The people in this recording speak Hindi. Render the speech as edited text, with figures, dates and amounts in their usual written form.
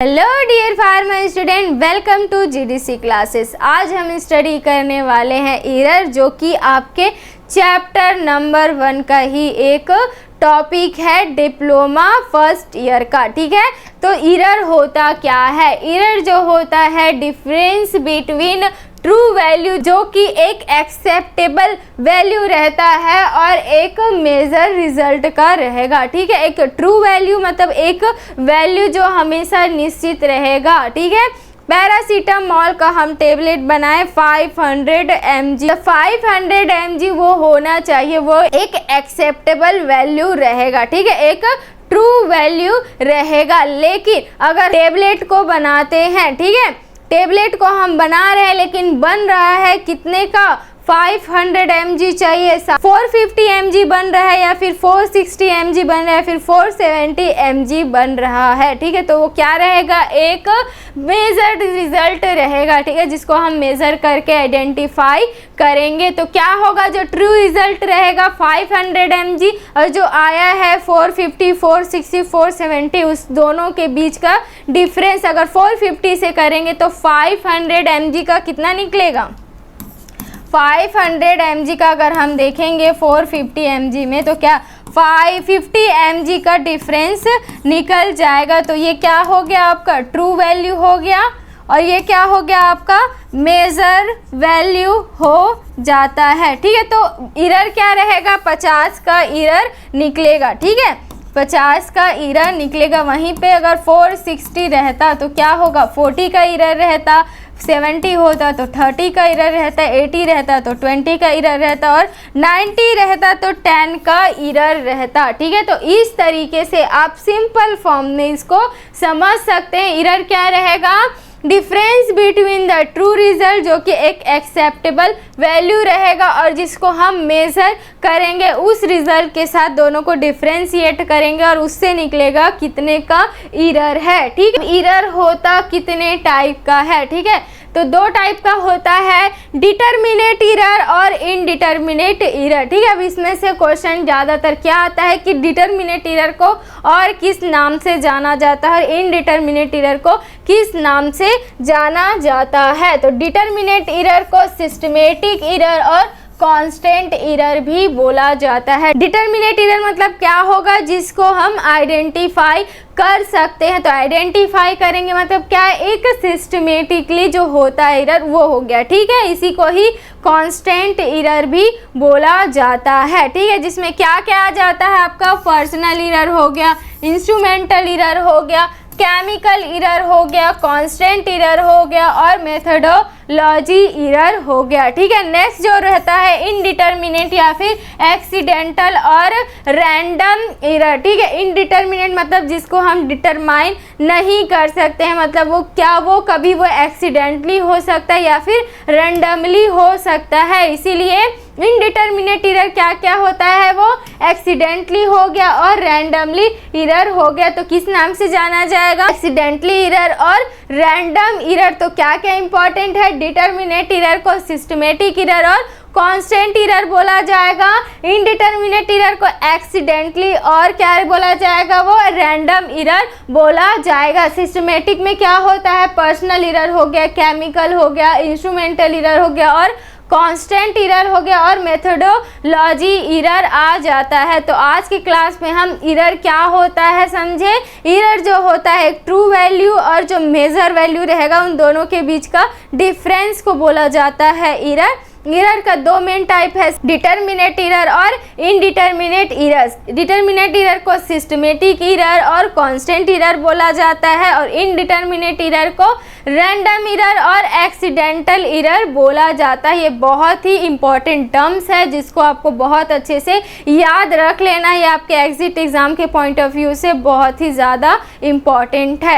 Hello dear farmer student, welcome to GDC classes. आज हम स्टडी करने वाले हैं एरर, जो कि आपके चैप्टर नंबर 1 का ही एक टॉपिक है डिप्लोमा फर्स्ट ईयर का। ठीक है, तो एरर होता क्या है? एरर जो होता है डिफरेंस बिटवीन ट्रू वैल्यू, जो कि एक एक्सेप्टेबल वैल्यू रहता है, और एक मेजर रिजल्ट का रहेगा। ठीक है, एक ट्रू वैल्यू मतलब एक वैल्यू जो हमेशा निश्चित रहेगा। ठीक है, पैरासीटामोल का हम टेबलेट बनाए 500 mg। 500 mg वो होना चाहिए, वो एक एक्सेप्टेबल वैल्यू रहेगा। ठीक है, एक ट्रू वैल्यू रहेगा। लेकिन अगर टेबलेट को बनाते हैं, ठीक है, टेबलेट को हम बना रहे हैं, लेकिन बन रहा है कितने का? 500 mg चाहिए, 450 mg बन रहा है, या फिर 460 mg बन रहा है, फिर 470 mg बन रहा है। ठीक है, तो वो क्या रहेगा? एक मेजर्ड रिजल्ट रहेगा। ठीक है, जिसको हम मेजर करके आइडेंटिफाई करेंगे। तो क्या होगा? जो ट्रू रिजल्ट रहेगा 500 mg, और जो आया है 450, 460, 470, उस दोनों के बीच का डिफरेंस अगर 450 से करेंगे तो 500 mg का कितना निकलेगा? 500 mg का अगर हम देखेंगे 450 mg में, तो क्या 550 mg का डिफरेंस निकल जाएगा। तो ये क्या हो गया? आपका ट्रू वैल्यू हो गया, और ये क्या हो गया? आपका मेजर वैल्यू हो जाता है। ठीक है, तो एरर क्या रहेगा? 50 का एरर निकलेगा। ठीक है, 50 का एरर निकलेगा। वहीं पे अगर 460 रहता तो क्या होगा? 40 का एरर रहता, 70 होता तो 30 का एरर रहता, 80 रहता तो 20 का एरर रहता, और 90 रहता तो 10 का एरर रहता। ठीक है, तो इस तरीके से आप सिंपल फॉर्म में इसको समझ सकते हैं। एरर क्या रहेगा? Difference between the true result, जो कि एक एक्सेप्टेबल वैल्यू रहेगा, और जिसको हम मेजर करेंगे उस रिजल्ट के साथ दोनों को डिफरेंशिएट करेंगे, और उससे निकलेगा कितने का एरर है। ठीक है, एरर होता कितने टाइप का है? ठीक है, तो दो टाइप का होता है, डिटरमिनेट एरर और इनडिटरमिनेट एरर। ठीक है, अब इसमें से क्वेश्चन ज़्यादातर क्या आता है कि डिटरमिनेट एरर को और किस नाम से जाना जाता है, और इनडिटरमिनेट एरर को किस नाम से जाना जाता है। तो डिटरमिनेट एरर को सिस्टमेटिक एरर और कांस्टेंट एरर भी बोला जाता है। डिटरमिनेट एरर मतलब क्या होगा? जिसको हम आइडेंटिफाई कर सकते हैं। तो आइडेंटिफाई करेंगे मतलब क्या है? एक सिस्टमेटिकली जो होता है एरर, वो हो गया। ठीक है, इसी को ही कांस्टेंट एरर भी बोला जाता है। ठीक है, जिसमें क्या क्या आ जाता है? आपका पर्सनल एरर हो गया, इंस्ट्रूमेंटल एरर हो गया, केमिकल एरर हो गया, कांस्टेंट एरर हो गया, और मेथडोलॉजी एरर हो गया। ठीक है, नेक्स्ट जो रहता है इनडिटरमिनेट या फिर एक्सीडेंटल और रैंडम एरर। ठीक है, इनडिटरमिनेट मतलब जिसको हम डिटरमाइन नहीं कर सकते हैं, मतलब वो क्या, वो कभी वो एक्सीडेंटली हो सकता है या फिर रैंडमली हो सकता है। इसीलिए इनडिटरमिनेट एरर क्या क्या होता है? वो एक्सीडेंटली हो गया और रैंडमली एरर हो गया। तो किस नाम से जाना जाएगा? एक्सीडेंटली एरर और रैंडम एरर। तो क्या क्या इंपॉर्टेंट है? डिटरमिनेट एरर को सिस्टमेटिक एरर और कांस्टेंट एरर बोला जाएगा। इनडिटरमिनेट एरर को एक्सीडेंटली और क्या बोला जाएगा? वो रैंडम एरर बोला जाएगा। सिस्टमेटिक में क्या होता है? पर्सनल एरर हो गया, केमिकल हो गया, इंस्ट्रूमेंटल एरर हो गया, और कांस्टेंट एरर हो गया, और मेथडोलॉजी एरर आ जाता है। तो आज की क्लास में हम एरर क्या होता है समझे। एरर जो होता है एक ट्रू वैल्यू और जो मेजर वैल्यू रहेगा, उन दोनों के बीच का डिफरेंस को बोला जाता है एरर। एरर का दो मेन टाइप है, डिटरमिनेट एरर और इनडिटरमिनेट एरर। डिटरमिनेट एरर को सिस्टमेटिक एरर और कांस्टेंट एरर बोला जाता है, और इनडिटरमिनेट एरर को रैंडम एरर और एक्सीडेंटल एरर बोला जाता है। ये बहुत ही इंपॉर्टेंट टर्म्स है, जिसको आपको बहुत अच्छे से याद रख लेना है। ये आपके एग्जिट एग्जाम के पॉइंट ऑफ व्यू से बहुत ही ज़्यादा इम्पॉर्टेंट है।